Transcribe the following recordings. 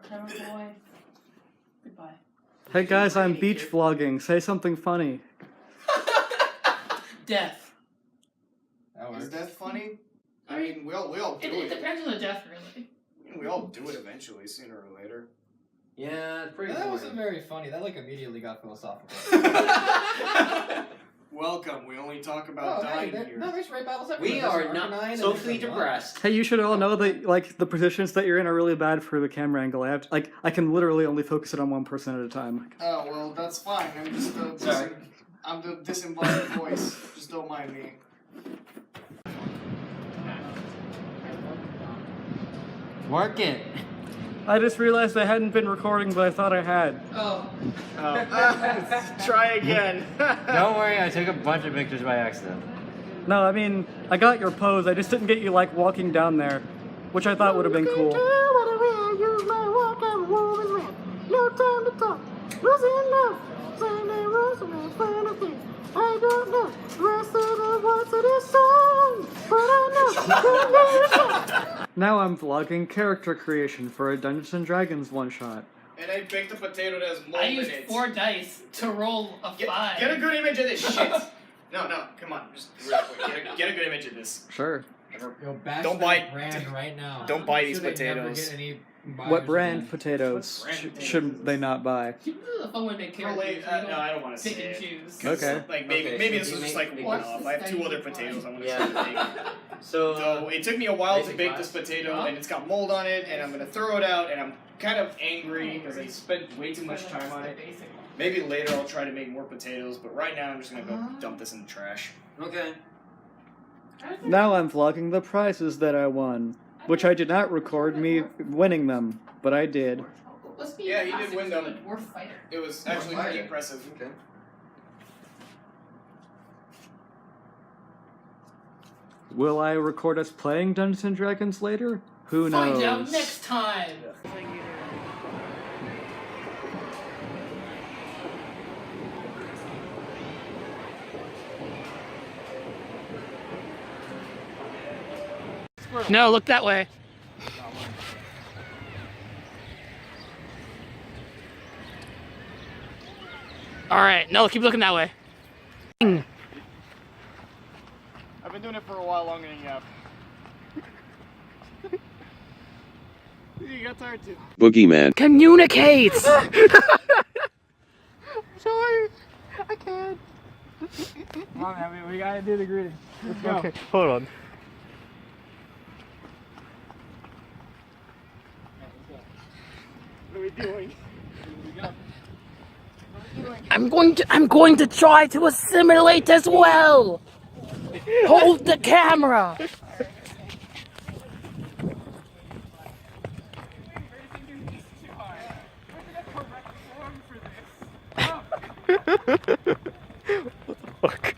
Forever boy. Goodbye. Hey guys, I'm beach vlogging. Say something funny. Death. Is death funny? I mean, we all do it. It depends on the death, really. We all do it eventually, sooner or later. Yeah, it's pretty. That wasn't very funny. That like immediately got philosophical. Welcome. We only talk about dying here. No, there's rape battles everywhere. We are not socially depressed. Hey, you should all know that like the positions that you're in are really bad for the camera angle. I can literally only focus it on one person at a time. Oh well, that's fine. I'm just I'm the disembodied voice. Just don't mind me. Work it. I just realized I hadn't been recording, but I thought I had. Oh. Try again. Don't worry, I took a bunch of pictures by accident. No, I mean, I got your pose. I just didn't get you like walking down there, which I thought would have been cool. No time to talk. Losing love. Saying they was in front of me. I don't know the rest of the words of this song, but I know. Now I'm vlogging character creation for a Dungeons & Dragons one-shot. And I baked a potato that has mold I in used it. 4 dice to roll a 5. Get a good image of this shit. No, come on. Just real quick. Get a good image of this. Sure. Yo, bash Don't that bite- brand right now. don't buy So these they never potatoes. get any buyers What brand again. potatoes What brand should they not buy? Keep the fun when they characters. No, I don't want to say pick and it. choose. Okay. Like maybe Okay, this so was you just make- like a make- one-off. I have 2 other potatoes I want to Yeah. make. So it took me a while to bake this potato, and it's got mold on it, and I'm gonna throw it out, and I'm kind of angry because I spent way too much time on it. Maybe later I'll try to make more potatoes, but right now I'm just gonna go dump this in the trash. Okay. Now I'm vlogging the prizes that I won, which I did not record me winning them, but I did. Yeah, he did win them. We're fighter. It was actually pretty impressive. Okay. Will I record us playing Dungeons & Dragons later? Who knows? Find out next time. No, look that way. All right, no, keep looking that way. I've been doing it for a while longer than you have. You got tired too. Boogeyman. Communicate. Sorry, I can't. Come on, man, we gotta do the greeting. Let's go. Okay, hold on. What are we doing? I'm going to try to assimilate as well. Hold the camera. Fuck.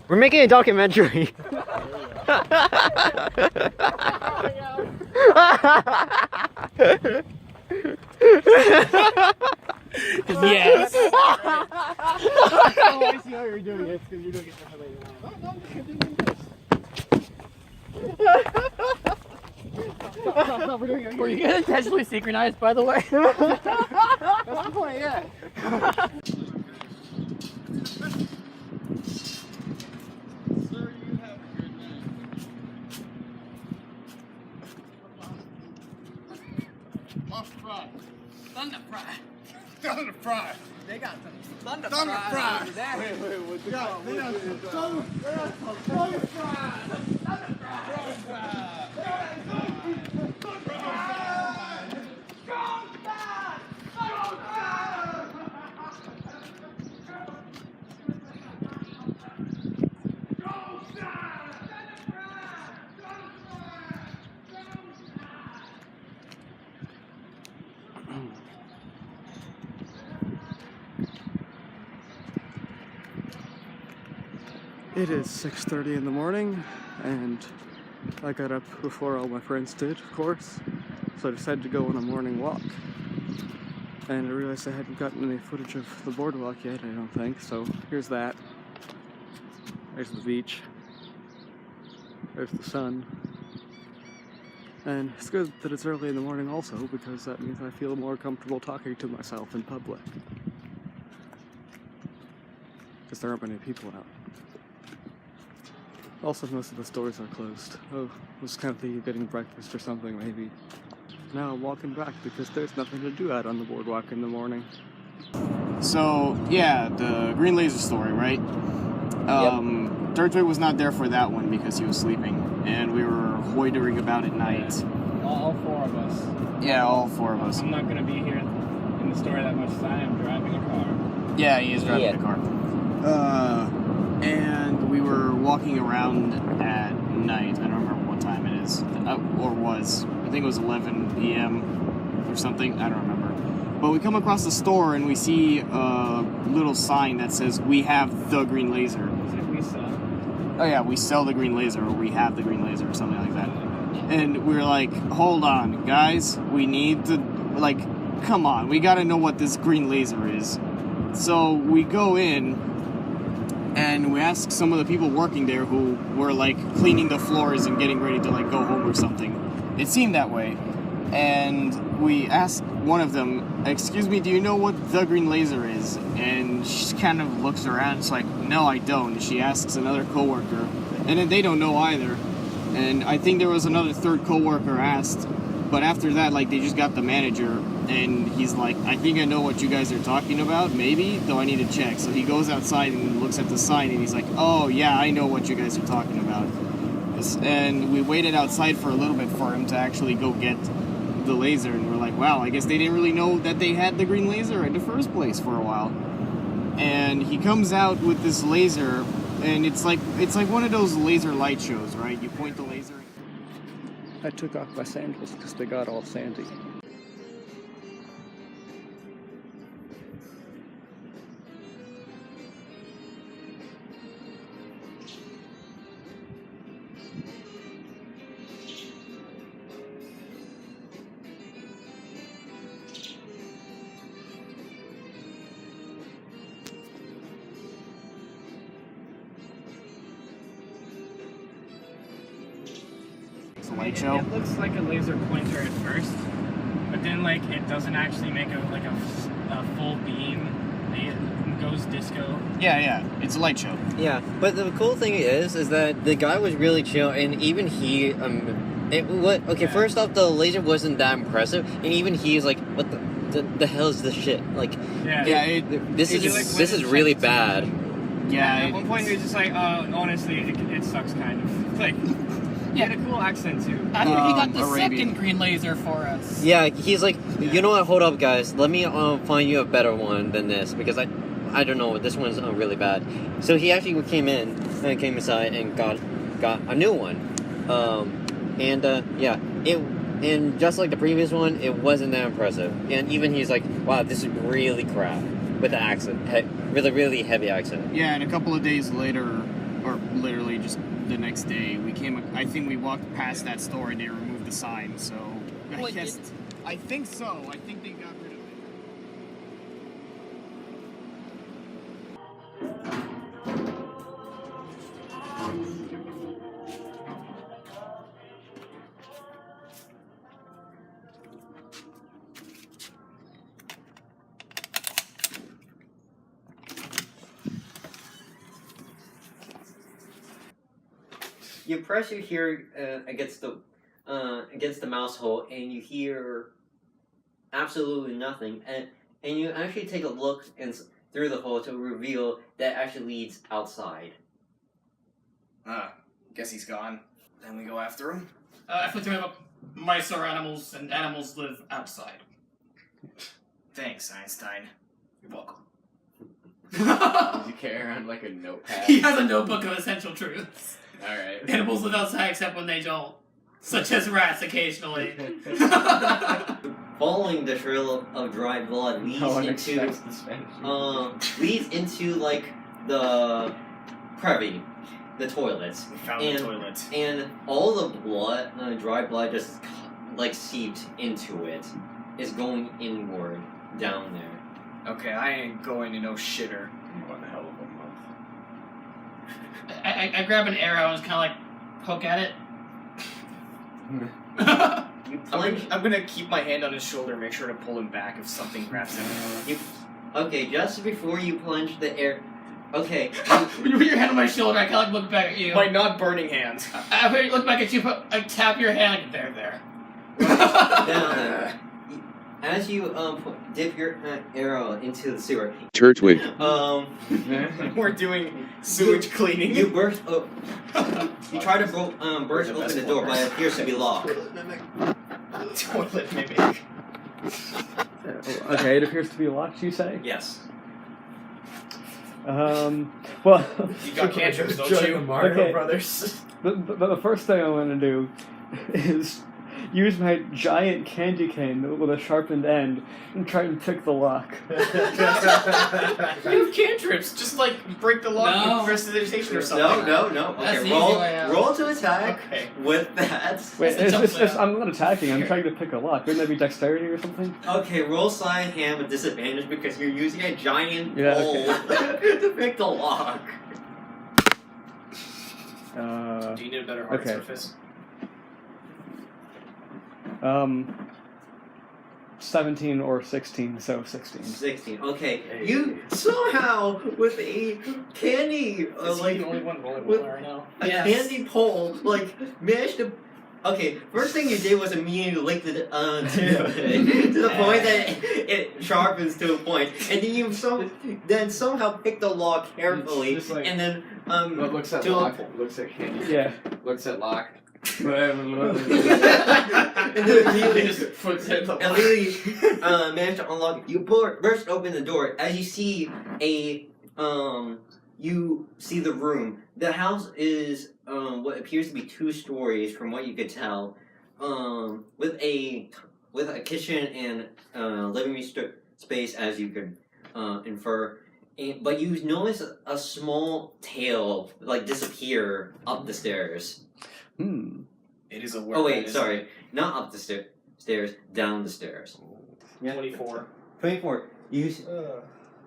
We're making a documentary. Yes. Oh, I see how you're doing it. It's because you're doing it for later on. We're doing it. Were you gonna intentionally synchronize, by the way? That's the point, yeah. Thunder fry. Thunder fry. They got some thunder fry. Wait, what's it called? It is 6:30 in the morning, and I got up before all my friends did, of course, so I decided to go on a morning walk. And I realized I hadn't gotten any footage of the boardwalk yet, I don't think, so here's that. There's the beach. There's the sun. And it's good that it's early in the morning also, because that means I feel more comfortable talking to myself in public. Because there aren't many people out. Also, most of the stores are closed. Oh, I was kind of thinking of getting breakfast or something, maybe. Now I'm walking back because there's nothing to do out on the boardwalk in the morning. So, yeah, the green laser story, right? Dirtway was not there for that one because he was sleeping, and we were loitering about at night. All four of us. Yeah, all four of us. I'm not gonna be here in the store that much time. I'm driving a car. Yeah, he is driving a car. And we were walking around at night. I don't remember what time it is, or was. I think it was 11 p.m. or something. I don't remember. But we come across the store and we see a little sign that says, "We have the green laser." Is it we sell? Oh yeah, we sell the green laser, or we have the green laser, or something like that. And we were like, hold on, guys, we need to, like, come on, we gotta know what this green laser is. So we go in, and we ask some of the people working there who were, like, cleaning the floors and getting ready to, like, go home or something. It seemed that way. And we asked one of them, "Excuse me, do you know what the green laser is?" And she kind of looks around, it's like, "No, I don't." And she asks another coworker, and then they don't know either. And I think there was another third coworker asked, but after that, like, they just got the manager, and he's like, "I think I know what you guys are talking about, maybe, though I need to check." So he goes outside and looks at the sign, and he's like, "Oh, yeah, I know what you guys are talking about." And we waited outside for a little bit for him to actually go get the laser, and we're like, wow, I guess they didn't really know that they had the green laser in the first place for a while. And he comes out with this laser, and it's like one of those laser light shows, right? You point the laser. I took off my sandals because they got all sandy. Light show. It looks like a laser pointer at first, but then like it doesn't actually make a full beam. It goes disco. Yeah, it's a light show. Yeah, but the cool thing is that the guy was really chill, and even he, first off, the laser wasn't that impressive, and even he's like, what the hell is this shit? Like, this is really bad. Yeah. At one point he was just like, honestly, it sucks kind of. Like, he had a cool accent too. After he got the Arabian. second green laser for us. Yeah, he's like, you know what? Hold up, guys. Let me find you a better one than this, because I don't know. This one's really bad. So he actually came inside and got a new one. And just like the previous one, it wasn't that impressive. And even he's like, wow, this is really crap with the accent, really really heavy accent. Yeah, and a couple of days later, or literally just the next day, I think we walked past that store and they removed the sign, so I think so. I think they got rid of it. You press your ear against the mouse hole, and you hear absolutely nothing. And you actually take a look through the hole to reveal that actually leads outside. Guess he's gone. Then we go after him. I flipped him up. Mice are animals, and animals live outside. Thanks, Einstein. You're welcome. Does he carry around like a notepad? He has a notebook of essential truths. Alright. Animals live outside except when they don't. Such as rats occasionally. Following the trail of dry blood leads into like the privy, the toilets. We found the toilet. And all the blood, dry blood, just like seeped into it. Is going inward down there. Okay, I ain't going to no shitter. One hell of a month. I grab an arrow and just kind of like poke at it. I'm gonna keep my hand on his shoulder and make sure to pull him back if something grabs him. Okay, just before you plunge the air. Okay. When you put your hand on my shoulder, I kind of like look back at you. My not burning hands. I look back at you, I tap your hand like, there. Now, as you dip your arrow into the sewer, Turtwig. We're doing sewage cleaning. you burst. You try to burst open the door, but it appears to be locked. Toilet mimic. Okay, it appears to be locked, you say? Yes. Well, You got cantrips, don't Join you? the Mario Okay. Brothers. the first thing I want to do is use my giant candy cane with a sharpened end and try and pick the lock. You have cantrips. Just like break the lock No. with prestidigitation or something. No. That's Okay, the easy way out. roll to attack Okay. with that. Wait, the jump way out. I'm not attacking, I'm trying to pick a lock. Wouldn't that be dexterity or something? Okay, roll sleight hand with disadvantage because you're using a giant Yeah, pole to pick the lock. Do you need a better hard Okay. surface? 17 or 16, so 16. 16. Okay, you somehow with a candy, Is he like the only one rolling with- well right now? a Yes. candy pole, like managed to. Okay, first thing you did was immediately lick it to the point that it sharpens to a point, and then you somehow pick the lock carefully, Just like- and then What looks at to a lock? po- Looks at candy. Yeah. Looks at lock. and then immediately Just puts it in the and literally manage to unlock. You burst open the door as you see you see the room. The house is what appears to be 2 stories from what you could tell, with a kitchen and living room space as you could infer. But you notice a small tail like disappear up the stairs. It is a Oh wait, sorry, not up the stairs, down the stairs. 24. 24.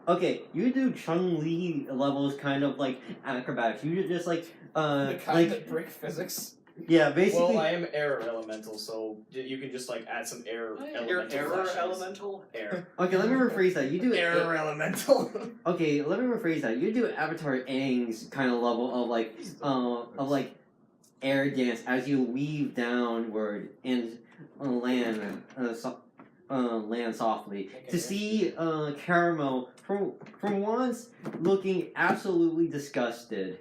Okay, you do Chung-Li levels kind of like acrobatics. You just like The kind that break physics? yeah, basically. Well, I am air elemental, so you can just like add some air elemental flashes. elemental? Air. Okay, let me rephrase that. You do Air elemental. Okay, let me rephrase that. You do Avatar Aang's kind of level of like air dance as you weave downward and land softly to see Caramel from once looking absolutely disgusted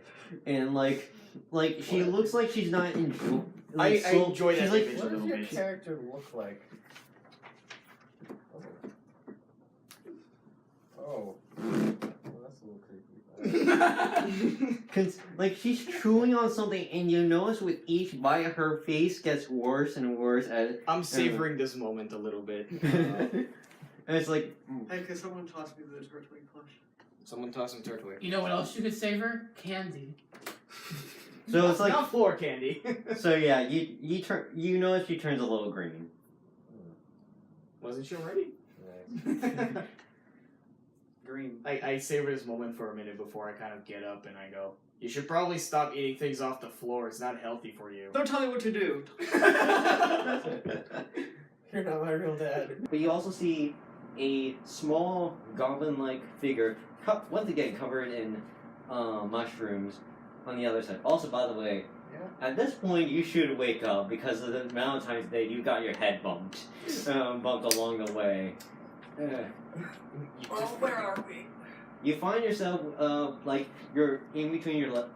and like she looks like she's not enjoying. I enjoy that she's like, image a What does little your bit. character look like? Oh. Well, that's a little creepy. like she's chewing on something, and you notice with each bite, her face gets worse and worse as. I'm savoring this moment a little bit. and it's like. Hey, could someone toss me the Turtwig plush? Someone toss some turtwig. You know what else you could savor? Candy. So it's like. Not floor candy. So yeah, you notice she turns a little green. Wasn't she already? Green. I savor this moment for a minute before I kind of get up and I go, you should probably stop eating things off the floor. It's not healthy for you. Don't tell me what to do. You're not my real dad. But you also see a small goblin-like figure, once again covered in mushrooms, on the other side. Also, by the way, at this point you should wake up because of the amount of times that you got your head bumped along the way. Where are we? You find yourself like you're in between you're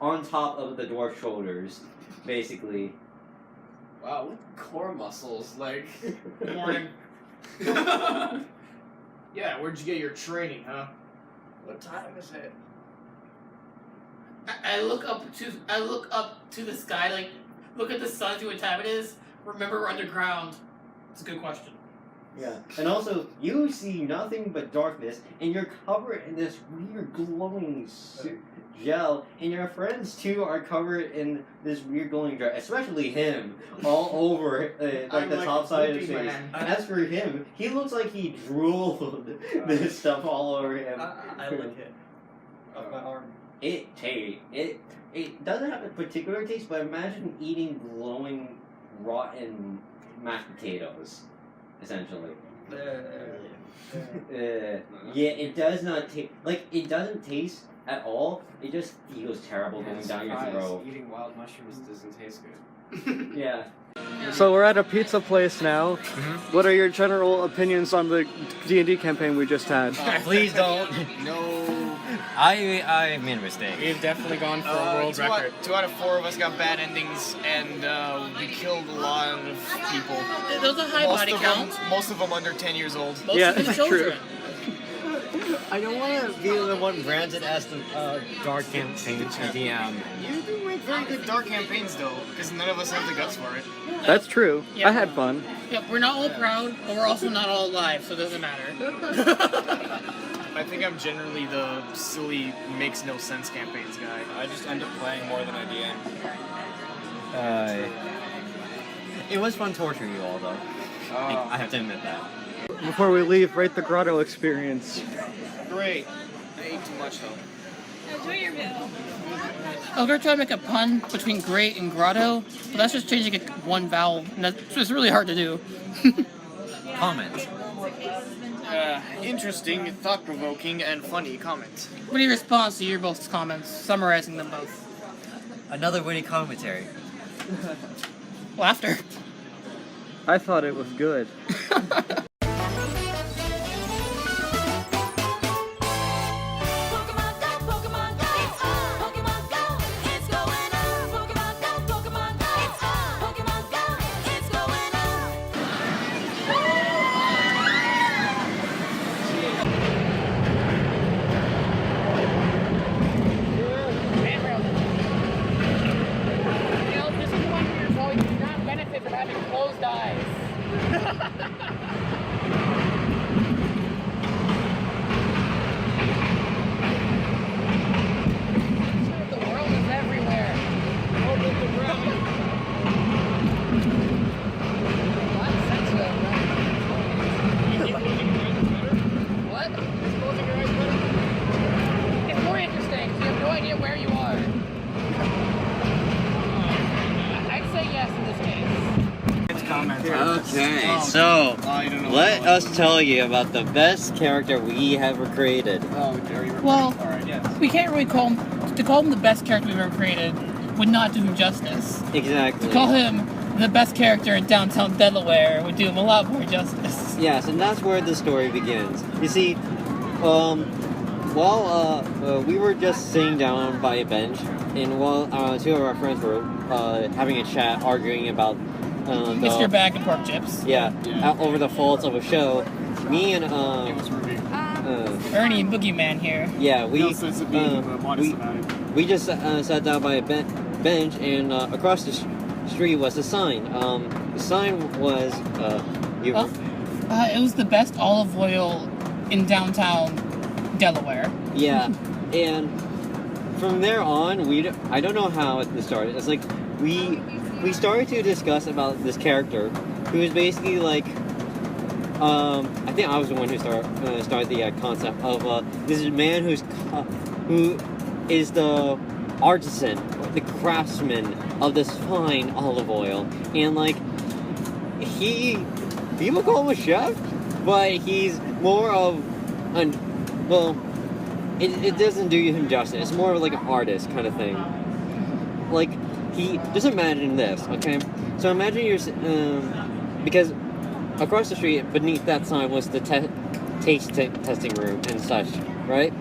on top of the dwarf's shoulders, basically. Wow, look at core muscles. Like, Morning. Yeah, where'd you get your training, huh? What time is it? I look up to the sky, like look at the sun, see what time it is. Remember we're underground. It's a good question. Yeah, and also you see nothing but darkness, and you're covered in this weird glowing gel, and your friends too are covered in this weird glowing gel, especially him, all over I'm the like top side of his Loopy face. Man. As for him, he looks like he drooled this stuff all over him. I lick it. Off my arm. It doesn't have a particular taste, but imagine eating glowing, rotten mashed potatoes, essentially. Yeah, it does not taste like it doesn't taste at all. It just feels terrible going down your throat. Eating wild mushrooms doesn't taste good. Yeah. So we're at a pizza place now. What are your general opinions on the D&D campaign we just had? Please don't. No. I made a mistake. We've definitely gone for a world record. 2 out of 4 of us got bad endings, and we killed a lot of people. Those are high body counts. Most of them under 10 years old. Most Yeah, of them it's children. I don't want to be the one branded as the dark campaign DM. You do make very good dark campaigns, though, because none of us have the guts for it. That's true. Yeah. I had fun. Yeah, we're not all proud, but we're also not all alive, so it doesn't matter. I think I'm generally the silly, makes no sense campaigns guy. I just end up playing more than I DM. It was fun torturing you all, though. I have to admit that. Before we leave, rate the grotto experience. Great. I ate too much, though. Enjoy your meal. I was gonna try to make a pun between great and grotto, but that's just changing it one vowel, and it's really hard to do. Comment. Interesting, thought-provoking, and funny comments. What are your response to your both comments, summarizing them both? Another witty commentary. Laughter. I thought it was good. Pokemon Go, Pokemon Go, it's on. Pokemon Go, it's going on. Pokemon Go, Pokemon Go, it's on. Pokemon Go, it's going on. You know, this is one years old, you do not benefit from having closed eyes. The world is everywhere. What? Sensitive, right? What? It's more interesting, 'cause you have no idea where you are. I'd say yes in this case. Okay, so I don't know. let us tell you about the best character we have ever created. Well, we can't really call him, to call him the best character we've ever created would not do him justice. Exactly. To call him the best character in downtown Delaware would do him a lot more justice. Yes, and that's where the story begins. You see, we were just sitting down by a bench, and while 2 of our friends were having a chat, arguing about Mr. Bag and pork chips. over the faults of a show, me and Ernie and Boogeyman here. yeah, we just sat down by a bench, and across the street was a sign. The sign was It was the best olive oil in downtown Delaware. yeah, and from there on, I don't know how it started. It's like we started to discuss about this character who is basically like I think I was the one who started the concept of this man who is the artisan, the craftsman of this fine olive oil, and like people call him a chef, but he's more of it doesn't do him justice. It's more of like an artist kind of thing. Like just imagine this, okay? So imagine you're because across the street beneath that sign was the taste testing room and such, right?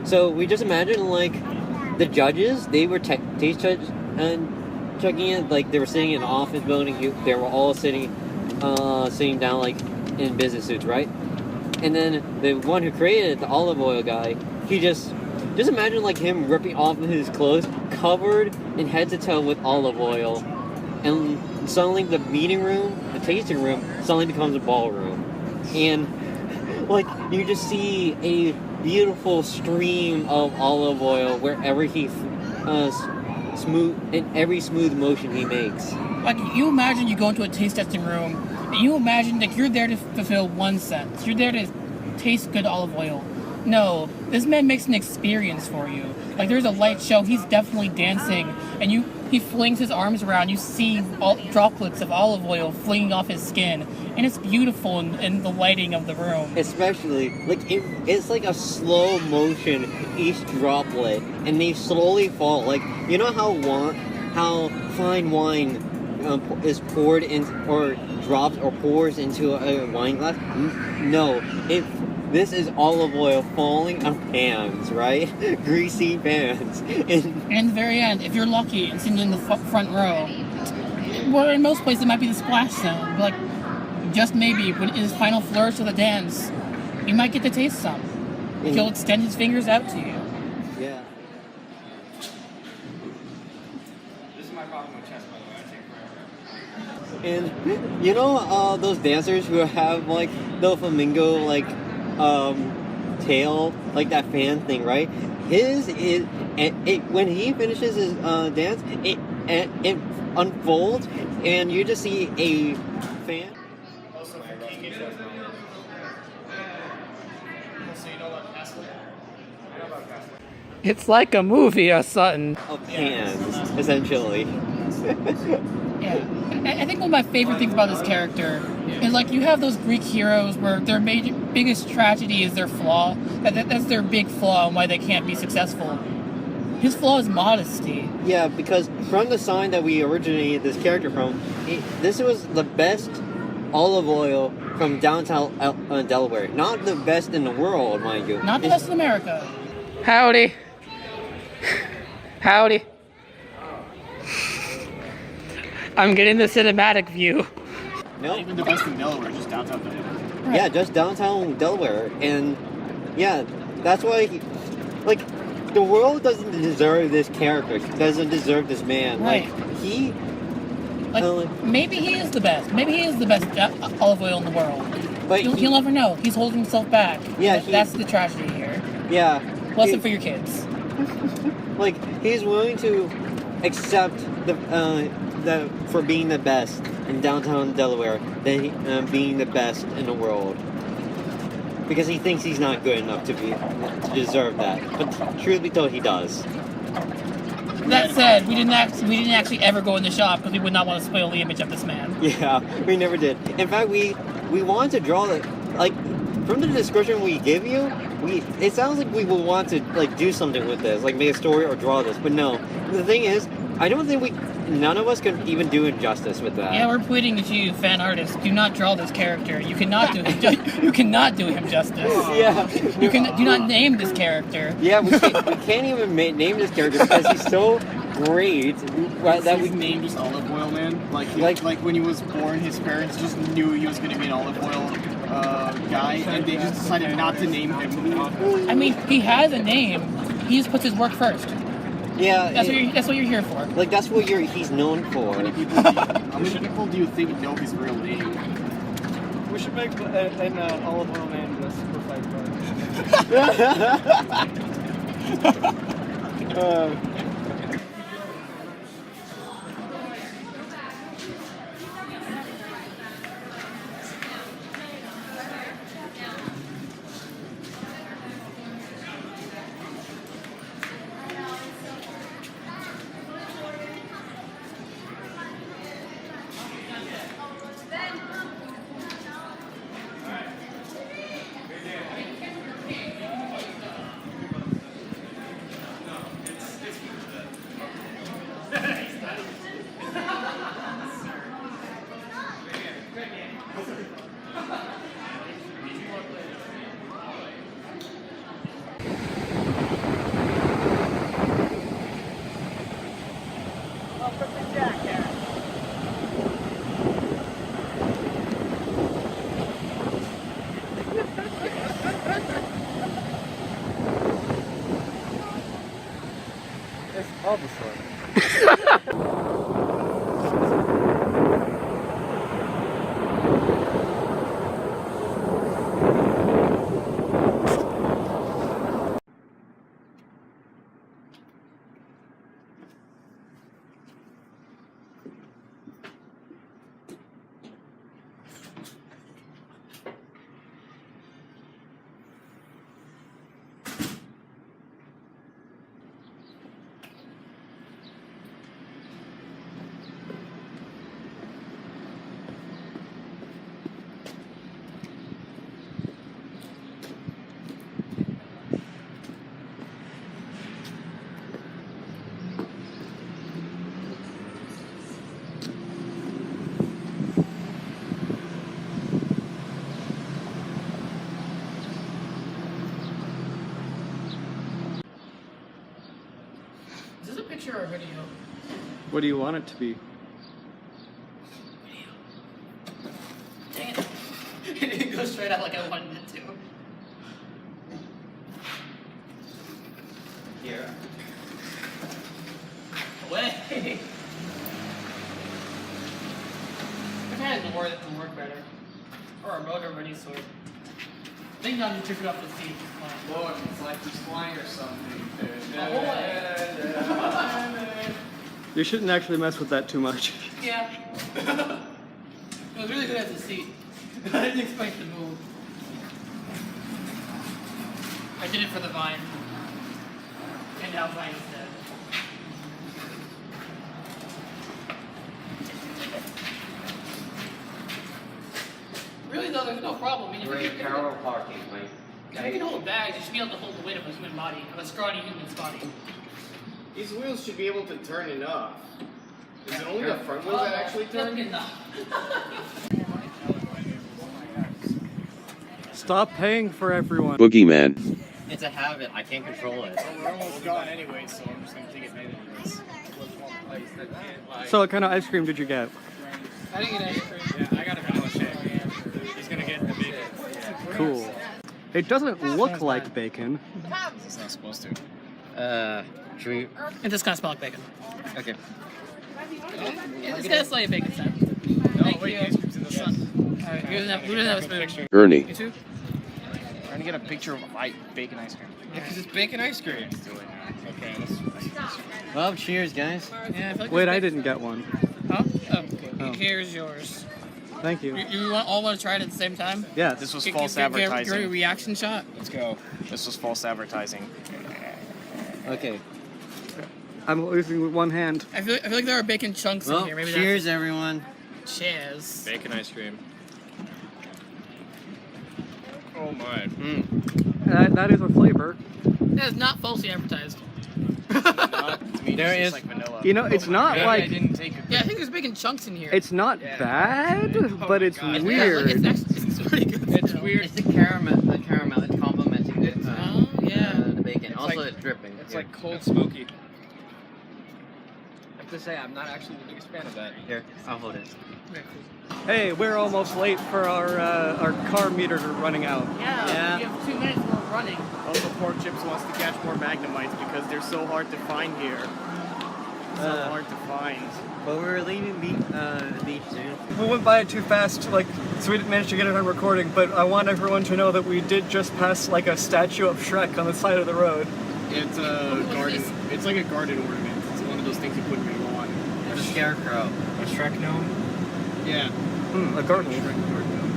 So we just imagine like the judges, they were taste checking it, like they were sitting in an office building. They were all sitting down like in business suits, right? And then the one who created it, the olive oil guy, he just imagine like him ripping off his clothes, covered in head to toe with olive oil, and suddenly the meeting room, the tasting room, suddenly becomes a ballroom, and like you just see a beautiful stream of olive oil wherever he every smooth motion he makes. Like, you imagine you go into a taste testing room, and you imagine that you're there to fulfill one sense. You're there to taste good olive oil. No, this man makes an experience for you. Like there's a light show, he's definitely dancing, and he flings his arms around. You see all droplets of olive oil flinging off his skin, and it's beautiful in the lighting of the room. Especially, like, it's like a slow motion, each droplet, and they slowly fall. Like, you know how fine wine is poured in, or drops or pours into a wine glass? No, this is olive oil falling on pans, right? Greasy pans. And in the very end, if you're lucky and sitting in the front row, where in most places it might be the splash zone, but like, just maybe when in his final flourish of the dance, you might get to taste some. He'll extend his fingers out to you. Yeah. This is my problem with chess, by the way. I take forever. And you know those dancers who have like the flamingo like tail, like that fan thing, right? His is when he finishes his dance, it unfolds, and you just see a fan. Also for King so you know about Castle? I know about Castle. It's like a movie, Sutton. Of pans, essentially. Yeah. I think one of my favorite things about this character is like you have those Greek heroes where their biggest tragedy is their flaw. That's their big flaw and why they can't be successful. His flaw is modesty. Yeah, because from the sign that we originated this character from, this was the best olive oil from downtown Delaware. Not the best in the world, mind you. Not the best in America. Howdy. Howdy. I'm getting the cinematic view. Not No. even the best in Delaware, just downtown Delaware. Yeah, just downtown Delaware. And yeah, that's why, like, the world doesn't deserve this character. Doesn't deserve this man. Right. Like, Maybe he is the best. Maybe he is the best olive oil in the world. but He'll never know. He's holding himself back. Yeah, That's the tragedy here. yeah. Lesson for your kids. Like, he's willing to accept the for being the best in downtown Delaware than being the best in the world, because he thinks he's not good enough to deserve that. But truth be told, he does. That said, we didn't actually ever go in the shop because we would not want to spoil the image of this man. Yeah, we never did. In fact, we wanted to draw the, like, from the description we give you, it sounds like we will want to like do something with this, like make a story or draw this. But no, the thing is, I don't think none of us can even do it justice with that. Yeah, we're pleading to you, fan artists. Do not draw this character. You cannot do him. You cannot do him justice. Yeah. You can do not name this character. Yeah, we can't even name this character because he's so great that His we name just Olive Oil Man. Like when he was born, his parents just knew he was going to be an olive oil guy, and they just decided not to name him. I mean, he has a name. He just puts his work first. Yeah, That's what you're here for. like that's what he's known for. How many people do you think know his real name? We should make an olive oil man the super fight card. It's obviously. What do you want it to be? Dang it. It didn't go straight out like I wanted it to. Here. Away! I've had it work better. Or a motor of any sort. I think I'm took it off the seat. Look, it's like he's flying or something. You shouldn't actually mess with that too much. Yeah. It was really good as a seat. I didn't expect to move. I did it for the vine. And now vine is dead. Really though, there's no problem. I mean, We're in parallel parking, right? if you can hold bags, you should be able to hold the weight of a human body, of a scrawny human's body. These wheels should be able to turn enough. Is it only the front wheels that actually turn? Enough. Stop paying for everyone. Boogeyman. It's a habit. I can't control it. Well, we're almost gone anyway, so I'm just gonna take advantage of this. So what kind of ice cream did you get? I didn't get ice cream. Yeah, I got a vanilla shake. He's gonna get the big. Cool. It doesn't look like bacon. It's not supposed to. Should we? It just kind of smells like bacon. Okay. It's got a slight bacon scent. No, Thank wait, you. ice cream's in the sun. Alright, who doesn't have a spoon? Ernie. You too? I'm trying to get a picture of bacon ice cream. Because it's bacon ice cream. Okay, Well, cheers, guys. Yeah, I feel like Wait, there's I bacon. didn't get one. Huh? Oh, Oh. here's yours. Thank you. You all want to try it at the same time? Yes. This was Give- false give- give- advertising. give a reaction shot. Let's go. This was false advertising. Okay. I'm losing with one hand. I feel like there are bacon chunks in Well, here. Maybe cheers, everyone. that's... Cheers. Bacon ice cream. Oh my. That is a flavor. That is not falsely advertised. To me, There it's is- just like vanilla. You know, it's not Maybe I like didn't take a Yeah, I think there's bacon chunks in here. it's not bad, but it's God. Yeah, weird. it's actually it's pretty good. It's still. weird. It's the caramel. The caramel. It's complementing the, Oh, yeah. the bacon. Also, like- it's dripping. It's Here. like cold smoky. I have to say, I'm not actually the biggest fan of that. Here, I'll hold it. Hey, we're almost late for our car meter running out. Yeah. You have 2 minutes for running. Also, Pork Chips wants to catch more Magnemites because they're so hard to find here. So hard to find. But we're leaving the beach soon. We went by it too fast, so we didn't manage to get it on recording, but I want everyone to know that we did just pass like a statue of Shrek on the side of the road. It's a garden. It's like a garden ornament. It's one of those things you put in your lawn. It's a scarecrow. A Shrek gnome. Yeah. A garden.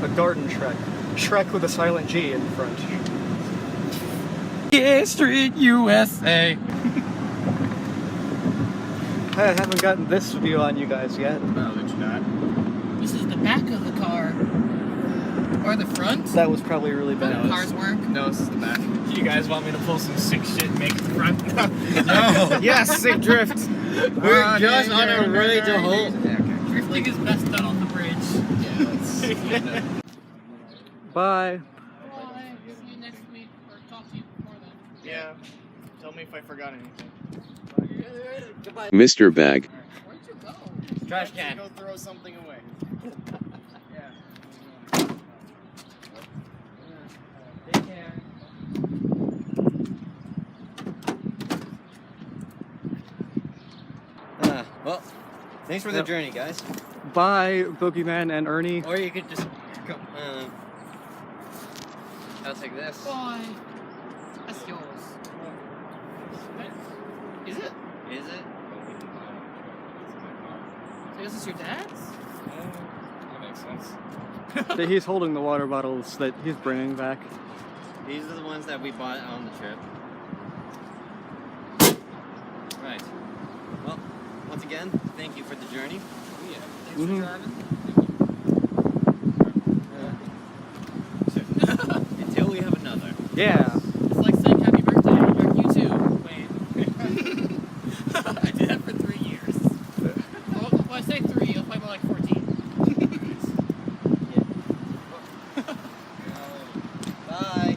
A garden Shrek. Shrek with a silent G in front. Yeah, Street USA. I haven't gotten this view on you guys yet. No, did you not? This is the back of the car. Or the front. That was probably really How bad. cars work. No, this is the back. You guys want me to pull some sick shit and make it the front? No. Yes, sick drift. We're just on our way to home. Drifting is best done on the bridge. Bye. Bye. See you next week, or talk to you before then. Yeah. Tell me if I forgot anything. Mr.Bag. Where'd you go? Trash To can. go throw something away. Take care. Well, thanks for the Yep. journey, guys. Bye, Boogeyman and Ernie. Or you could just go. I'll take this. Bye. That's yours. Is it? Is it? So this is your dad's? That makes sense. He's holding the water bottles that he's bringing back. These are the ones that we bought on the trip. Right. Well, once again, thank you for the journey. Thanks for driving. Until we have another. Yeah. It's like saying happy birthday. You're you too. Wait. I did that for 3 years. Well, when I say 3, it'll probably more like 14. Bye.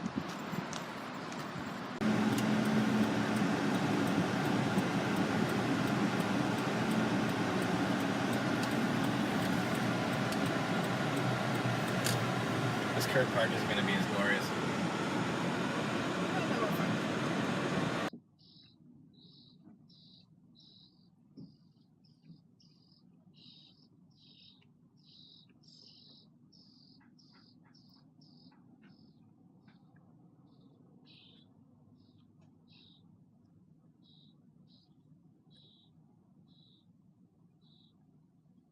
this Kirk Park is going to be as glorious.